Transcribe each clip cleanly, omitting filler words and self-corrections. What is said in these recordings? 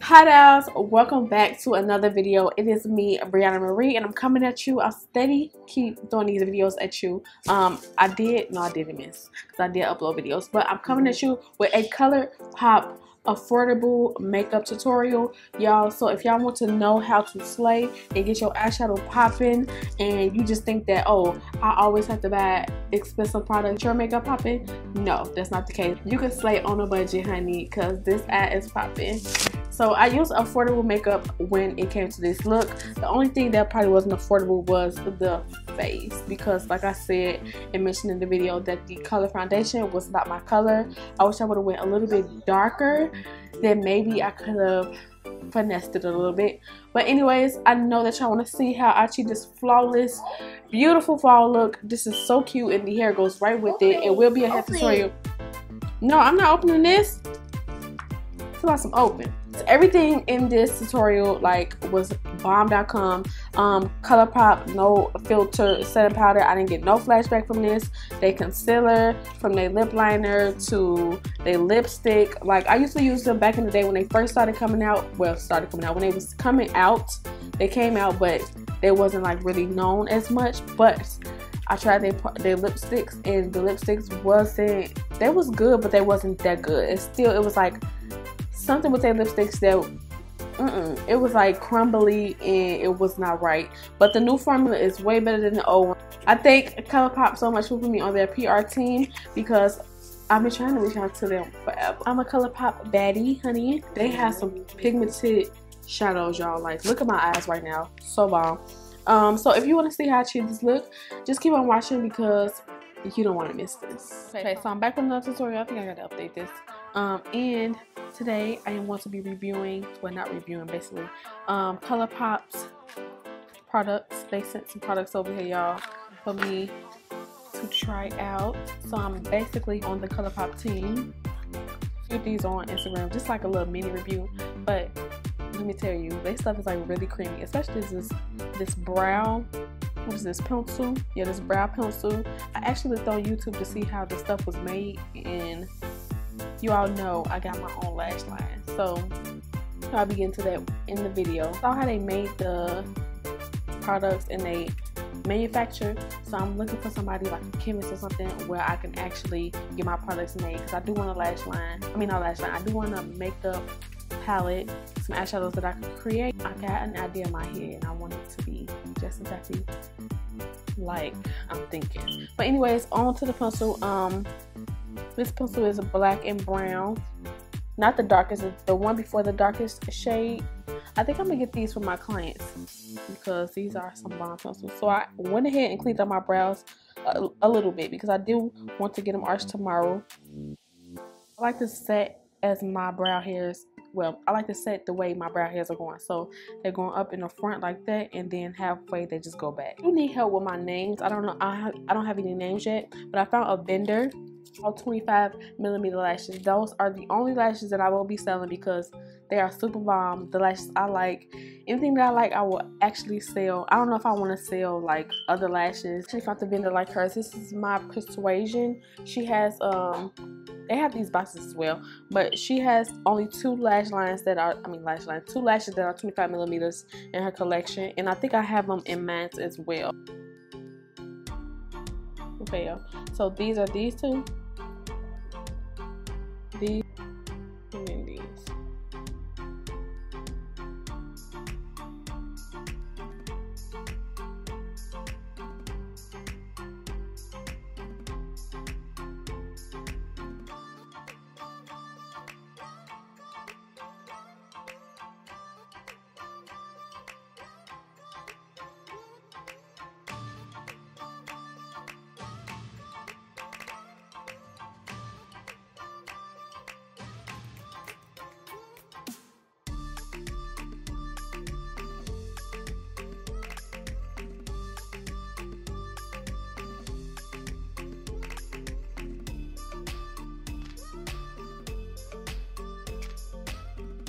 Hi guys, welcome back to another video. It is me, Briana Marie, and I'm coming at you. I'll steady keep doing these videos at you. I didn't miss because I did upload videos, but I'm coming at you with a Colourpop affordable makeup tutorial, y'all. So if y'all want to know how to slay and get your eyeshadow popping, and you just think that, oh, I always have to buy expensive products, your makeup popping, no, that's not the case. You can slay on a budget, honey, because this eye is popping. So I used affordable makeup when it came to this look. The only thing that probably wasn't affordable was the face, because like I said and mentioned in the video that the color foundation was not my color. I wish I would have went a little bit darker. Then maybe I could have finessed it a little bit. But anyways, I know that y'all want to see how I achieve this flawless, beautiful fall look. This is so cute, and the hair goes right with it. It will be a hair tutorial. No, I'm not opening this. It's about some open. So everything in this tutorial was bomb.com. Colourpop No Filter setting powder. I didn't get no flashback from this. They concealer, from their lip liner to their lipstick. I used to use them back in the day when they first started coming out. Well, when they was coming out, they came out, but they wasn't really known as much. But I tried their lipsticks, and the lipsticks wasn't, they was good, but they wasn't that good. And still, it was something with their lipsticks that it was crumbly, and it was not right. But the new formula is way better than the old one. I thank Colourpop so much for putting me on their PR team, because I've been trying to reach out to them forever. I'm a Colourpop baddie, honey. They have some pigmented shadows, y'all. Look at my eyes right now, so bomb. So if you want to see how I achieve this look, just keep on watching, because you don't want to miss this. Okay, so I'm back with another tutorial. I think I gotta update this. And today I am going to be reviewing, well, not reviewing, basically, Colourpop's products. They sent some products over here, y'all, for me to try out. So I'm basically on the Colourpop team. Shoot these on Instagram, just a little mini review. But let me tell you, their stuff is really creamy, especially this brow. What is this, pencil? Yeah, this brow pencil. I actually looked on YouTube to see how the stuff was made, and you all know I got my own lash line, so I'll be getting to that in the video. I saw how they made the products and they manufacture, so I'm looking for somebody like a chemist or something where I can actually get my products made, because I do want a lash line. I mean, not lash line. I do want a makeup palette, some eyeshadows that I can create. I got an idea in my head, and I want it to be just exactly like I'm thinking. But anyways, on to the pencil. This pencil is black and brown, not the darkest, the one before the darkest shade. I think I'm gonna get these for my clients, because these are some bomb pencils. So I went ahead and cleaned up my brows a little bit, because I do want to get them arched tomorrow. I like to set as my brow hairs, well, I like to set the way my brow hairs are going. So they're going up in the front like that, and then halfway they just go back. I need help with my names. I don't know, I don't have any names yet, but I found a vendor. All 25mm lashes. Those are the only lashes that I will be selling, because they are super bomb. The lashes I like, anything that I like, I will actually sell. I don't know if I want to sell other lashes. I found the vendor like hers. This is my Persuasion. She has they have these boxes as well, but she has only two lash lines that are, two lashes that are 25mm in her collection, and I think I have them in mine as well. Okay, so these are these two. These and then these.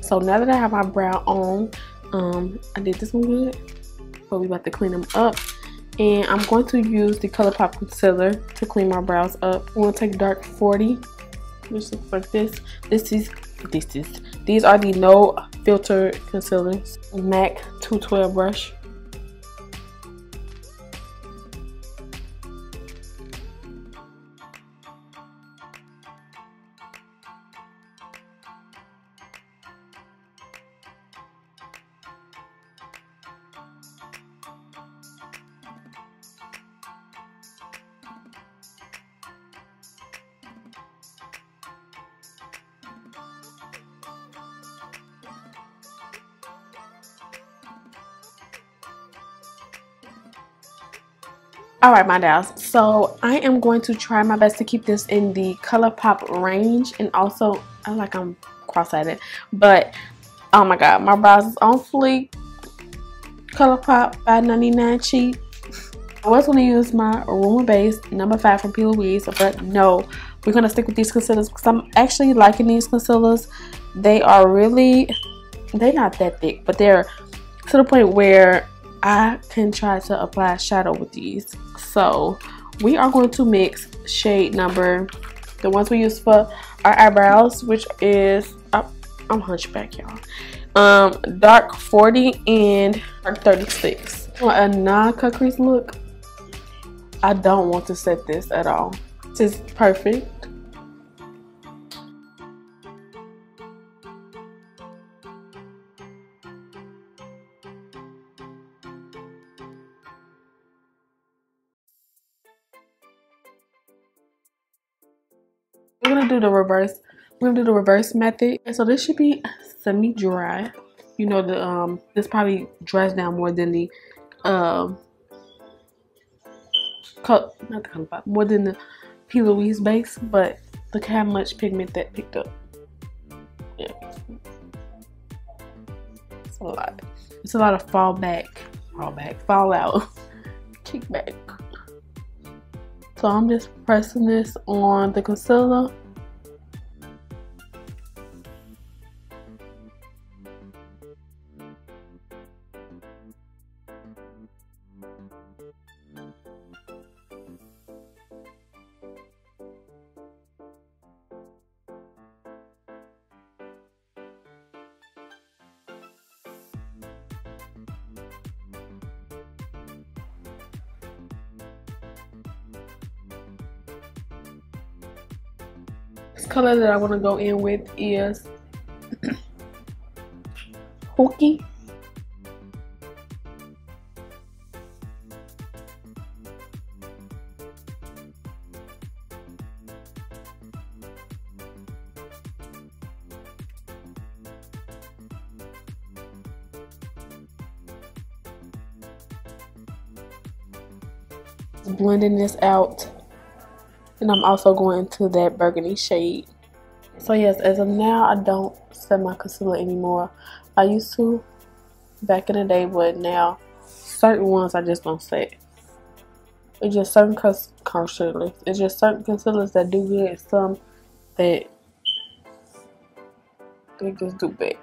So now that I have my brow on, I did this one good, but we about to clean them up. And I'm going to use the Colourpop concealer to clean my brows up. I'm going to take dark 40, which looks like this. This is These are the No Filter concealers. MAC 212 brush. Alright, my dolls, so I am going to try my best to keep this in the Colourpop range, and also, I'm cross-eyed, but oh my god, my brows is on fleek. Colourpop $5.99 cheap. I was going to use my Aroma Base number 5 from P. Louise, but no, we're going to stick with these concealers because I'm actually liking these concealers. They're not that thick, but they're to the point where I can try to apply shadow with these. So we are going to mix shade number, the ones we use for our eyebrows, which is, I'm hunchback, y'all. Dark 40 and dark 36. A non-cut crease look. I don't want to set this at all. This is perfect. We're gonna do the reverse. We're gonna do the reverse method. And so this should be semi-dry. You know, this probably dries down more than the more than the P. Louise base, but look how much pigment that picked up. Yeah, it's a lot. It's a lot of fall out, kickback. So I'm just pressing this on the concealer. This color that I want to go in with is Hooky. Blending this out, and I'm also going to that burgundy shade. So yes, as of now, I don't set my concealer anymore. I used to back in the day, but now certain ones I just don't set. It's just certain concealers. It's just certain concealers that do good, some that they just do bad.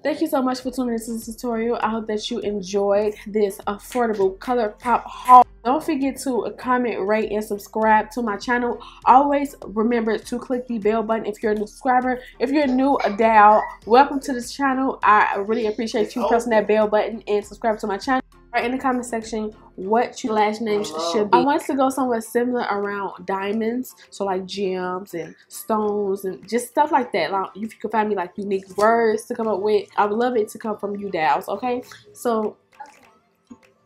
Thank you so much for tuning into this tutorial. I hope that you enjoyed this affordable Colourpop haul. Don't forget to comment, rate, and subscribe to my channel. Always remember to click the bell button if you're a new subscriber. If you're new, welcome to this channel. I really appreciate you pressing that bell button and subscribe to my channel. Write in the comment section what your lash names should be. I want to go somewhere similar around diamonds, so like gems and stones and just stuff like that. Like, if you can find me like unique words to come up with, I would love it to come from you, Dals. Okay, so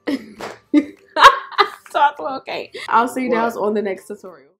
okay. Talk okay. I'll see you Dals on the next tutorial.